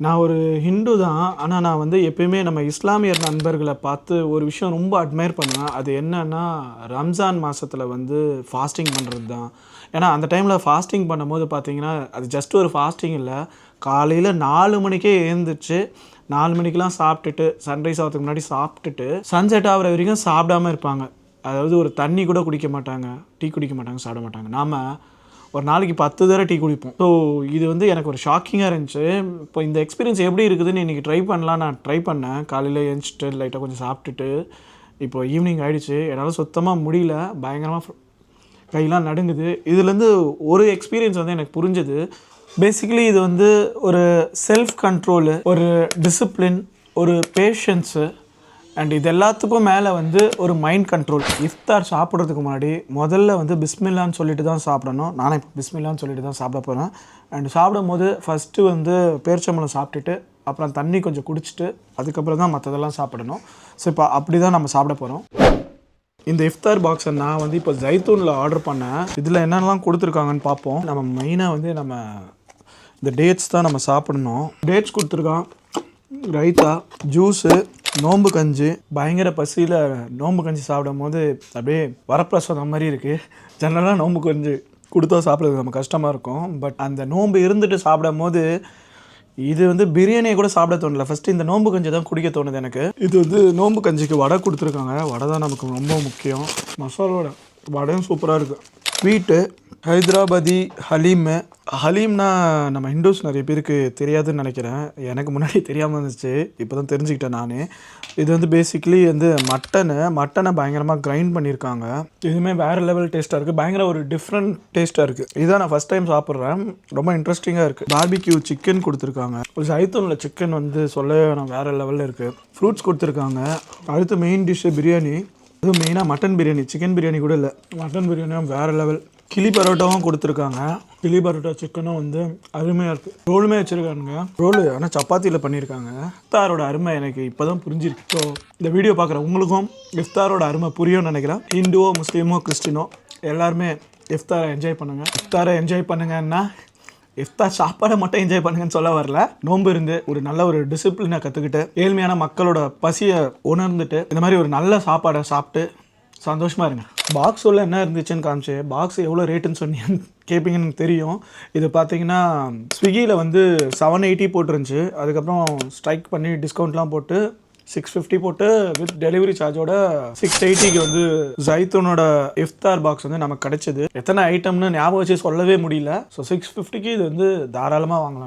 நான் ஒரு ஹிந்து தான். ஆனா, நான் வந்து எப்பயுமே நம்ம இஸ்லாமியர் நண்பர்கள பார்த்து ஒரு விஷயம் ரொம்ப அட்மையர் பண்ணுவேன். அது என்னன்னா, ரம்ஜான் மாசத்துல வந்து ஃபாஸ்டிங் பண்றது தான். ஏன்னா, அந்த டைம்ல ஃபாஸ்டிங் பண்ணும்போது பார்த்தீங்கன்னா, அது ஜஸ்ட் ஒரு ஃபாஸ்டிங் இல்ல. காலையில 4 மணிக்கே எழுந்திரிச்சு, 4 மணிக்கெல்லாம் சாப்பிட்டுட்டு, சன்ரைஸ் ஆகறதுக்கு முன்னாடி சாப்பிட்டுட்டு, சன்செட் ஆகுற வரைக்கும் சாப்பிடாம இருப்பாங்க. அதாவது ஒரு தண்ணி கூட குடிக்க மாட்டாங்க. டீ குடிக்க மாட்டாங்க, சாப்பிட மாட்டாங்க. நாம ஒரு நாளைக்கு 10 தடவை டீ குடிப்போம். ஸோ இது வந்து எனக்கு ஒரு ஷாக்கிங்காக இருந்துச்சு. இப்போ இந்த எக்ஸ்பீரியன்ஸ் எப்படி இருக்குதுன்னு இன்றைக்கி ட்ரை பண்ணலாம். நான் ட்ரை பண்ணேன். காலையில் எழுந்திரிச்சிட்டு லைட்டாக கொஞ்சம் சாப்பிட்டுட்டு, இப்போ ஈவினிங் ஆகிடுச்சு. என்னால் சுத்தமாக முடியல. பயங்கரமாக கையெல்லாம் நடுங்குது. இதுலேருந்து ஒரு எக்ஸ்பீரியன்ஸ் வந்து எனக்கு புரிஞ்சது. பேசிக்கலி இது வந்து ஒரு செல்ஃப் கண்ட்ரோலு, ஒரு டிசிப்ளின், ஒரு பேஷன்ஸு அண்ட் இது எல்லாத்துக்கும் மேலே வந்து ஒரு மைண்ட் கண்ட்ரோல். இஃப்தார் சாப்பிட்றதுக்கு முன்னாடி முதல்ல வந்து பிஸ்மில்லான்னு சொல்லிட்டு தான் சாப்பிடணும். நானே இப்போ பிஸ்மில்லான்னு சொல்லிட்டு தான் சாப்பிட போகிறேன். அண்ட் சாப்பிடும் போது ஃபஸ்ட்டு வந்து பேரிச்சம்பழம் சாப்பிட்டுட்டு, அப்புறம் தண்ணி கொஞ்சம் குடிச்சிட்டு, அதுக்கப்புறம் தான் மற்றதெல்லாம் சாப்பிடணும். ஸோ இப்போ அப்படி தான் நம்ம சாப்பிட போகிறோம். இந்த இஃப்தார் பாக்ஸை நான் வந்து இப்போ ஜைத்தூனில் ஆர்டர் பண்ணேன். இதில் என்னென்னலாம் கொடுத்துருக்காங்கன்னு பார்ப்போம். நம்ம மெயினாக வந்து இந்த டேட்ஸ் தான் நம்ம சாப்பிடணும். டேட்ஸ் கொடுத்துருக்கான், ரைத்தா, ஜூஸு, நோம்பு கஞ்சி. பயங்கர பசியில் நோம்பு கஞ்சி சாப்பிடும் போது அப்படியே வரப்பிரசாதம் மாதிரி இருக்குது. ஜெனரலாக நோம்பு கஞ்சி கொடுத்தா சாப்பிட்றது நம்ம கஷ்டமாக இருக்கும். பட் அந்த நோம்பு இருந்துட்டு சாப்பிடும் போது இது வந்து பிரியாணியை கூட சாப்பிட தோணலை. ஃபஸ்ட்டு இந்த நோம்பு கஞ்சி தான் குடிக்க தோணுது எனக்கு. இது வந்து நோம்பு கஞ்சிக்கு வடை கொடுத்துருக்காங்க. வடை தான் நமக்கு ரொம்ப முக்கியம். மசாலா வடை, வடையும் சூப்பராக இருக்குது. ஸ்வீட்டு, ஹைதராபாதி ஹலீமு. ஹலீம்னா நம்ம ஹிந்துஸ் நிறைய பேருக்கு தெரியாதுன்னு நினைக்கிறேன். எனக்கு முன்னாடி தெரியாமல் இருந்துச்சு, இப்போ தான் தெரிஞ்சுக்கிட்டேன் நான். இது வந்து பேசிக்கலி வந்து மட்டனை பயங்கரமாக கிரைண்ட் பண்ணியிருக்காங்க. இதுவுமே வேறு லெவல் டேஸ்ட்டாக இருக்குது. பயங்கர ஒரு டிஃப்ரெண்ட் டேஸ்ட்டாக இருக்குது. இதுதான் நான் ஃபஸ்ட் டைம் சாப்பிட்றேன். ரொம்ப இன்ட்ரெஸ்டிங்காக இருக்குது. பார்பிக்யூ சிக்கன் கொடுத்துருக்காங்க. ஜைத்தூனில் சிக்கன் வந்து சொல்லவே வேணாம், வேறு லெவலில் இருக்குது. ஃப்ரூட்ஸ் கொடுத்துருக்காங்க. அடுத்து மெயின் டிஷ்ஷு பிரியாணி. அதுவும் மெயினாக மட்டன் பிரியாணி, சிக்கன் பிரியாணி கூட இல்லை, மட்டன் பிரியாணியும் வேறு லெவல். கிளி பரோட்டாவும் கொடுத்துருக்காங்க. கிளி பரோட்டா சிக்கனும் வந்து அருமையாக இருக்குது. ரோலுமே வச்சுருக்காங்க. ரோலு ஆனால் சப்பாத்தியில் பண்ணியிருக்காங்க. இஃப்தாரோட அருமை எனக்கு இப்போ தான் புரிஞ்சிருக்கு. ஸோ இந்த வீடியோ பார்க்குற உங்களுக்கும் இஃப்தாரோட அருமை புரியும்னு நினைக்கிறேன். ஹிந்துவோ முஸ்லீமோ கிறிஸ்டினோ எல்லாருமே இஃப்தாரை என்ஜாய் பண்ணுங்கள். இஃப்தாரை என்ஜாய் பண்ணுங்கன்னா இஃப்தார் சாப்பாடை மட்டும் என்ஜாய் பண்ணுங்கன்னு சொல்ல வரல. நோன்பு இருந்து ஒரு நல்ல ஒரு டிசிப்ளினை கற்றுக்கிட்டு, ஏழ்மையான மக்களோட பசியை உணர்ந்துட்டு, இந்த மாதிரி ஒரு நல்ல சாப்பாடை சாப்பிட்டு சந்தோஷமாக இருங்க. பாக்ஸ் உள்ள என்ன இருந்துச்சுன்னு காமிச்சு, பாக்ஸ் எவ்வளோ ரேட்டுன்னு சொன்னீங்கன்னு கேட்பீங்கன்னு எனக்கு தெரியும். இது பார்த்தீங்கன்னா ஸ்விக்கியில் வந்து 780 போட்டுருந்துச்சு. அதுக்கப்புறம் ஸ்ட்ரைக் பண்ணி டிஸ்கவுண்ட்லாம் போட்டு 650 போட்டு வித் டெலிவரி சார்ஜோட 680க்கு வந்து ஜைத்தூனோட இஃப்தார் பாக்ஸ் வந்து நமக்கு கிடைச்சது. எத்தனை ஐட்டம்னு ஞாபகம் வச்சு சொல்லவே முடியல. ஸோ 650க்கு இது வந்து தாராளமாக வாங்கலாம்.